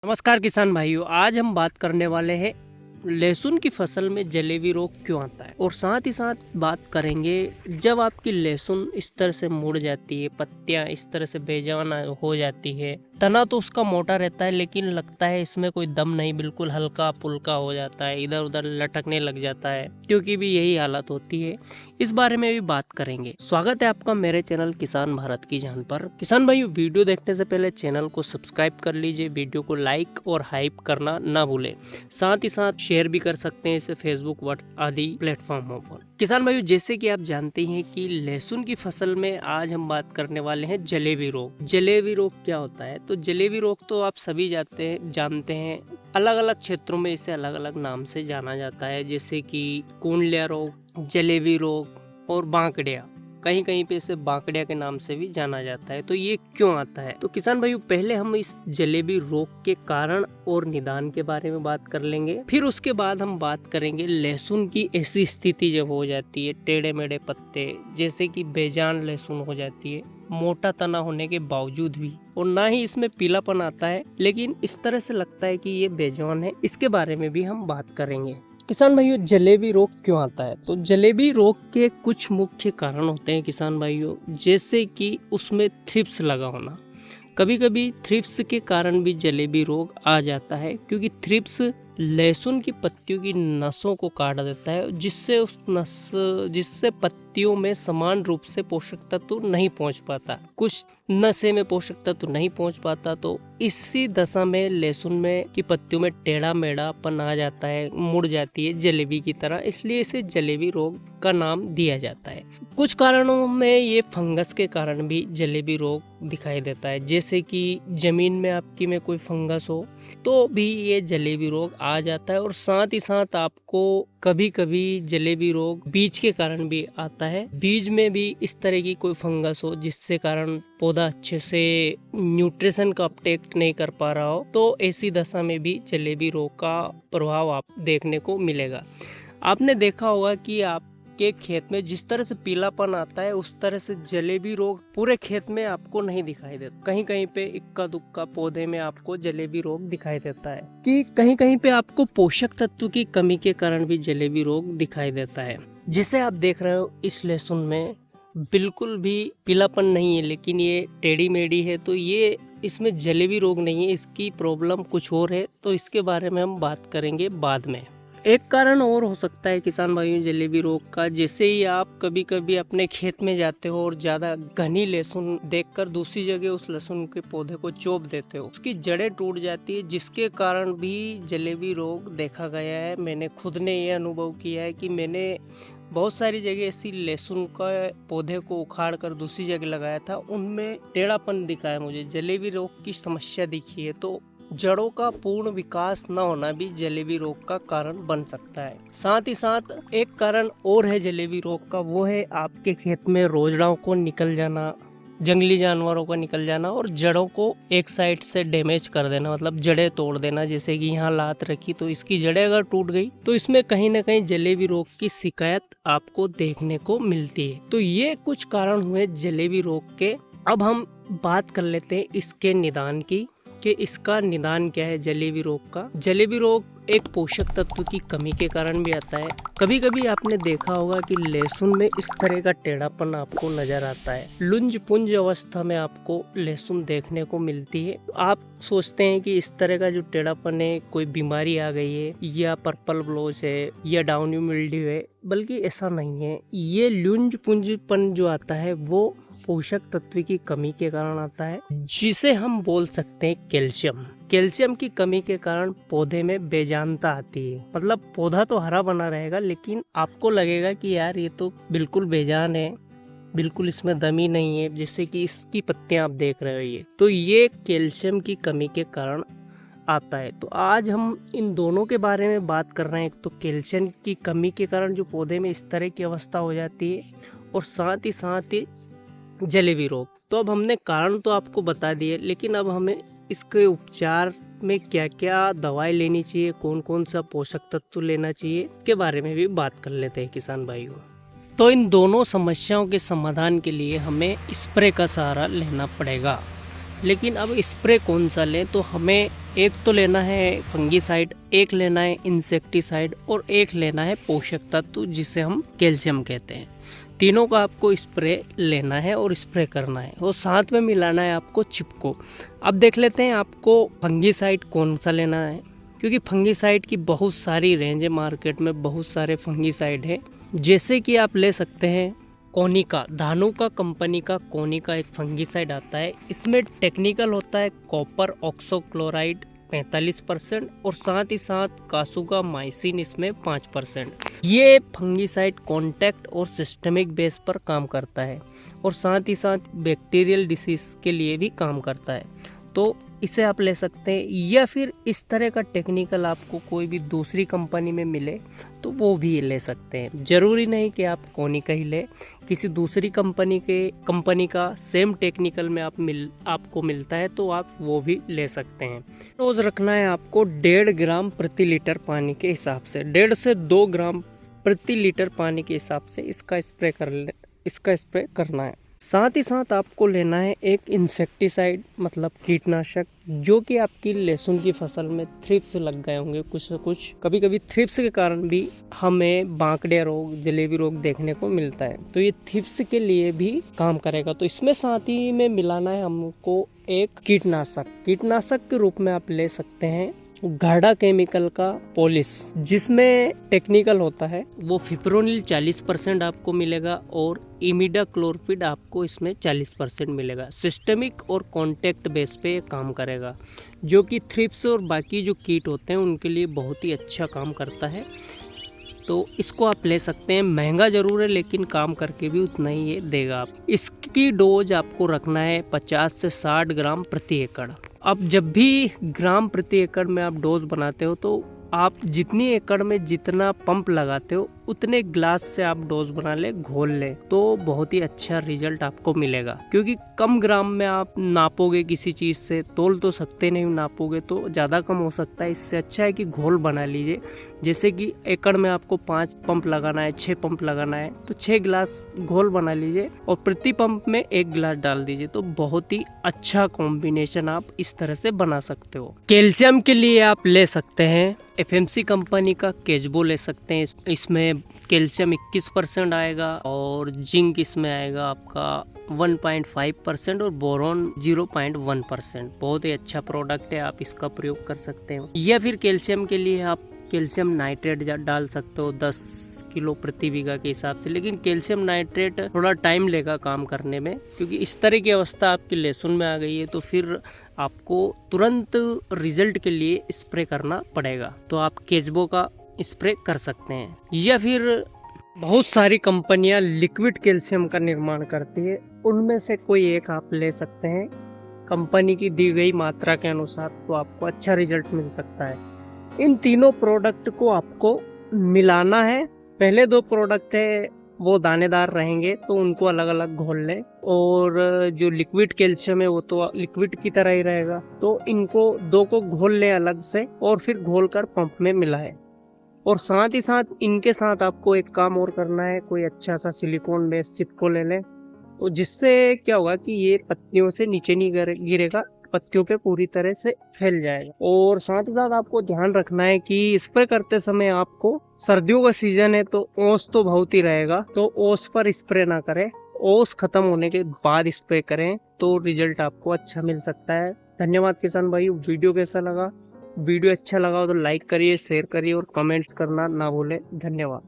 नमस्कार किसान भाइयों, आज हम बात करने वाले हैं लहसुन की फसल में जलेबी रोग क्यों आता है और साथ ही साथ बात करेंगे जब आपकी लहसुन इस तरह से मुड़ जाती है, पत्तियां इस तरह से बेजान हो जाती है, तना तो उसका मोटा रहता है लेकिन लगता है इसमें कोई दम नहीं, बिल्कुल हल्का पुल्का हो जाता है, इधर उधर लटकने लग जाता है, क्योंकि भी यही हालत होती है। इस बारे में भी बात करेंगे। स्वागत है आपका मेरे चैनल किसान भारत की जान पर। किसान भाइयों, वीडियो देखने से पहले चैनल को सब्सक्राइब कर लीजिए, वीडियो को लाइक और हाइप करना ना भूलें। साथ ही साथ शेयर भी कर सकते हैं इसे फेसबुक, व्हाट्सएप आदि प्लेटफॉर्मों पर। किसान भाइयों, जैसे कि आप जानते हैं कि लहसुन की फसल में आज हम बात करने वाले हैं जलेबी रोग। जलेबी रोग क्या होता है? तो जलेबी रोग तो आप सभी जानते हैं, अलग अलग क्षेत्रों में इसे अलग अलग नाम से जाना जाता है, जैसे कि कूंडलिया रोग, जलेबी रोग और बांकड़िया। कहीं कहीं पे इसे बांकड़िया के नाम से भी जाना जाता है। तो ये क्यों आता है? तो किसान भाइयों, पहले हम इस जलेबी रोग के कारण और निदान के बारे में बात कर लेंगे। फिर उसके बाद हम बात करेंगे लहसुन की ऐसी स्थिति जब हो जाती है, टेढ़े मेढ़े पत्ते, जैसे कि बेजान लहसुन हो जाती है, मोटा तना होने के बावजूद भी, और ना ही इसमें पीलापन आता है, लेकिन इस तरह से लगता है कि ये बेजान है। इसके बारे में भी हम बात करेंगे। किसान भाइयों, जलेबी रोग क्यों आता है? तो जलेबी रोग के कुछ मुख्य कारण होते हैं किसान भाइयों, जैसे कि उसमें थ्रिप्स लगा होना। कभी कभी थ्रिप्स के कारण भी जलेबी रोग आ जाता है, क्योंकि थ्रिप्स लहसुन की पत्तियों की नसों को काट देता है, जिससे पत्तियों में समान रूप से पोषक तत्व नहीं पहुंच पाता। कुछ नशे में पोषक तत्व नहीं पहुंच पाता, तो इसी दशा में लहसुन में की पत्तियों में टेढ़ा मेढ़ापन आ जाता है, मुड़ जाती है जलेबी की तरह, इसलिए इसे जलेबी रोग का नाम दिया जाता है। कुछ कारणों में ये फंगस के कारण भी जलेबी रोग दिखाई देता है, जैसे कि जमीन में आपकी में कोई फंगस हो तो भी ये जलेबी रोग आ जाता है। और साथ ही साथ आपको कभी कभी जलेबी रोग बीज के कारण भी आता है। बीज में भी इस तरह की कोई फंगस हो जिससे कारण पौधा अच्छे से न्यूट्रिशन का अपटेक नहीं कर पा रहा हो, तो ऐसी दशा में भी जलेबी रोग का प्रभाव आप देखने को मिलेगा। आपने देखा होगा कि आपके खेत में जिस तरह से पीलापन आता है, उस तरह से जलेबी रोग पूरे खेत में आपको नहीं दिखाई देता। कहीं कहीं पे इक्का दुक्का पौधे में आपको जलेबी रोग दिखाई देता है, कि कहीं कहीं पे आपको पोषक तत्व की कमी के कारण भी जलेबी रोग दिखाई देता है। जिसे आप देख रहे हो इस लहसुन में बिल्कुल भी पीलापन नहीं है, लेकिन ये टेढ़ी मेढ़ी है, तो ये इसमें जलेबी रोग नहीं है, इसकी प्रॉब्लम कुछ और है। तो इसके बारे में हम बात करेंगे बाद में। एक कारण और हो सकता है किसान भाइयों जलेबी रोग का, जैसे ही आप कभी कभी अपने खेत में जाते हो और ज्यादा घनी लहसुन देखकर दूसरी जगह उस लहसुन के पौधे को चोप देते हो, उसकी जड़ें टूट जाती है, जिसके कारण भी जलेबी रोग देखा गया है। मैंने खुद ने ये अनुभव किया है कि मैंने बहुत सारी जगह ऐसी लहसुन का पौधे को उखाड़ कर दूसरी जगह लगाया था, उनमें टेढ़ापन दिखा है मुझे, जलेबी रोग की समस्या दिखी है। तो जड़ों का पूर्ण विकास न होना भी जलेबी रोग का कारण बन सकता है। साथ ही साथ एक कारण और है जलेबी रोग का, वो है आपके खेत में रोजड़ाओं को निकल जाना, जंगली जानवरों का निकल जाना और जड़ों को एक साइड से डैमेज कर देना, मतलब जड़ें तोड़ देना। जैसे कि यहाँ लात रखी तो इसकी जड़ें अगर टूट गई तो इसमें कहीं ना कहीं जलेबी रोग की शिकायत आपको देखने को मिलती है। तो ये कुछ कारण हुए जलेबी रोग के। अब हम बात कर लेते हैं इसके निदान की, कि इसका निदान क्या है जलेबी रोग का। जलेबी रोग एक पोषक तत्व की कमी के कारण भी आता है। कभी कभी आपने देखा होगा कि लहसुन में इस तरह का टेढ़ापन आपको नजर आता है, लुंज पुंज अवस्था में आपको लहसुन देखने को मिलती है। आप सोचते हैं कि इस तरह का जो टेढ़ापन है कोई बीमारी आ गई है, या पर्पल ब्लोच है, या डाउनी मिल्ड्यू है, बल्कि ऐसा नहीं है। ये लुंज पुंजपन जो आता है वो पोषक तत्व की कमी के कारण आता है, जिसे हम बोल सकते हैं कैल्शियम। कैल्शियम की कमी के कारण पौधे में बेजानता आती है, मतलब पौधा तो हरा बना रहेगा लेकिन आपको लगेगा कि यार ये तो बिल्कुल बेजान है, बिल्कुल इसमें दमी नहीं है, जैसे कि इसकी पत्तियां आप देख रहे हो। ये तो ये कैल्शियम की कमी के कारण आता है। तो आज हम इन दोनों के बारे में बात कर रहे हैं। एक तो कैल्शियम की कमी के कारण जो पौधे में इस तरह की अवस्था हो जाती है, और साथ ही जलेबी रोग। तो अब हमने कारण तो आपको बता दिए, लेकिन अब हमें इसके उपचार में क्या क्या दवाई लेनी चाहिए, कौन कौन सा पोषक तत्व लेना चाहिए, के बारे में भी बात कर लेते हैं किसान भाइयों। तो इन दोनों समस्याओं के समाधान के लिए हमें स्प्रे का सहारा लेना पड़ेगा। लेकिन अब स्प्रे कौन सा लें? तो हमें एक तो लेना है फंगीसाइड, एक लेना है इंसेक्टिसाइड और एक लेना है पोषक तत्व जिसे हम कैल्शियम कहते हैं। तीनों का आपको स्प्रे लेना है और स्प्रे करना है और साथ में मिलाना है आपको चिपको। अब देख लेते हैं आपको फंगीसाइड कौन सा लेना है, क्योंकि फंगीसाइड की बहुत सारी रेंज है, मार्केट में बहुत सारे फंगीसाइड है। जैसे कि आप ले सकते हैं कोनिका, धानुका कंपनी का कोनिका एक फंगीसाइड आता है। इसमें टेक्निकल होता है कॉपर ऑक्सोक्लोराइड 45% और साथ ही साथ कासुगा माइसिन इसमें 5%। ये फंगीसाइड कॉन्टैक्ट और सिस्टमिक बेस पर काम करता है और साथ ही साथ बैक्टीरियल डिसीज के लिए भी काम करता है, तो इसे आप ले सकते हैं। या फिर इस तरह का टेक्निकल आपको कोई भी दूसरी कंपनी में मिले तो वो भी ले सकते हैं। जरूरी नहीं कि आप कोनिका ही ले, किसी दूसरी कंपनी का सेम टेक्निकल में आपको मिलता है तो आप वो भी ले सकते हैं। रोज रखना है आपको 1.5 ग्राम प्रति लीटर पानी के हिसाब से, 1.5 से 2 ग्राम प्रति लीटर पानी के हिसाब से इसका स्प्रे करना है। साथ ही साथ आपको लेना है एक इंसेक्टिसाइड मतलब कीटनाशक, जो कि आपकी लहसुन की फसल में थ्रिप्स लग गए होंगे कुछ। कभी कभी थ्रिप्स के कारण भी हमें बांकड़े रोग, जलेबी रोग देखने को मिलता है, तो ये थ्रिप्स के लिए भी काम करेगा। तो इसमें साथ ही में मिलाना है हमको एक कीटनाशक के रूप में आप ले सकते हैं गाढ़ा केमिकल का पॉलिश, जिसमें टेक्निकल होता है वो फिप्रोनिल 40% आपको मिलेगा और इमिडाक्लोरपिड आपको इसमें 40% मिलेगा। सिस्टमिक और कॉन्टैक्ट बेस पे ये काम करेगा, जो कि थ्रिप्स और बाकी जो कीट होते हैं उनके लिए बहुत ही अच्छा काम करता है। तो इसको आप ले सकते हैं। महंगा जरूर है लेकिन काम करके भी उतना ही ये देगा। आप इसकी डोज आपको रखना है 50 से 60 ग्राम प्रति एकड़। अब जब भी ग्राम प्रति एकड़ में आप डोज बनाते हो तो आप जितनी एकड़ में जितना पंप लगाते हो उतने ग्लास से आप डोज बना ले, घोल ले, तो बहुत ही अच्छा रिजल्ट आपको मिलेगा। क्योंकि कम ग्राम में आप नापोगे किसी चीज से, तोल तो सकते नहीं, नापोगे तो ज्यादा कम हो सकता है। इससे अच्छा है कि घोल बना लीजिए। जैसे कि एकड़ में आपको 5 पंप लगाना है, 6 पंप लगाना है, तो 6 गिलास घोल बना लीजिए और प्रति पंप में 1 गिलास डाल दीजिए, तो बहुत ही अच्छा कॉम्बिनेशन आप इस तरह से बना सकते हो। कैल्शियम के लिए आप ले सकते हैं एफएमसी कंपनी का केजबो ले सकते हैं। इसमें कैल्शियम 21% आएगा और जिंक इसमें आएगा आपका 1.5% और बोरॉन 0.1%। बहुत ही अच्छा प्रोडक्ट है, आप इसका प्रयोग कर सकते हो। या फिर कैल्शियम के लिए आप कैल्शियम नाइट्रेट डाल सकते हो 10 किलो प्रति बीघा के हिसाब से। लेकिन कैल्शियम नाइट्रेट थोड़ा टाइम लेगा काम करने में, क्योंकि इस तरह की अवस्था आपकी लहसुन में आ गई है तो फिर आपको तुरंत रिजल्ट के लिए स्प्रे करना पड़ेगा। तो आप केजबो का स्प्रे कर सकते हैं। या फिर बहुत सारी कंपनियां लिक्विड कैल्शियम का निर्माण करती है, उनमें से कोई एक आप ले सकते हैं कंपनी की दी गई मात्रा के अनुसार, तो आपको अच्छा रिजल्ट मिल सकता है। इन तीनों प्रोडक्ट को आपको मिलाना है। पहले 2 प्रोडक्ट है वो दानेदार रहेंगे तो उनको अलग अलग घोल लें, और जो लिक्विड कैल्शियम है वो तो लिक्विड की तरह ही रहेगा। तो इनको 2 को घोल लें अलग से और फिर घोल कर पंप में मिलाएं। और साथ ही साथ इनके साथ आपको एक काम और करना है, कोई अच्छा सा सिलिकॉन बेस्ड चिपको ले लें, तो जिससे क्या होगा कि ये पत्तियों से नीचे नहीं गिरेगा, पत्तियों पे पूरी तरह से फैल जाएगा। और साथ ही साथ आपको ध्यान रखना है कि स्प्रे करते समय आपको, सर्दियों का सीजन है तो ओस तो बहुत ही रहेगा, तो ओस पर स्प्रे ना करें, ओस खत्म होने के बाद स्प्रे करें, तो रिजल्ट आपको अच्छा मिल सकता है। धन्यवाद किसान भाई। वीडियो कैसा लगा? वीडियो अच्छा लगा हो तो लाइक करिए, शेयर करिए और कमेंट्स करना ना भूलें। धन्यवाद।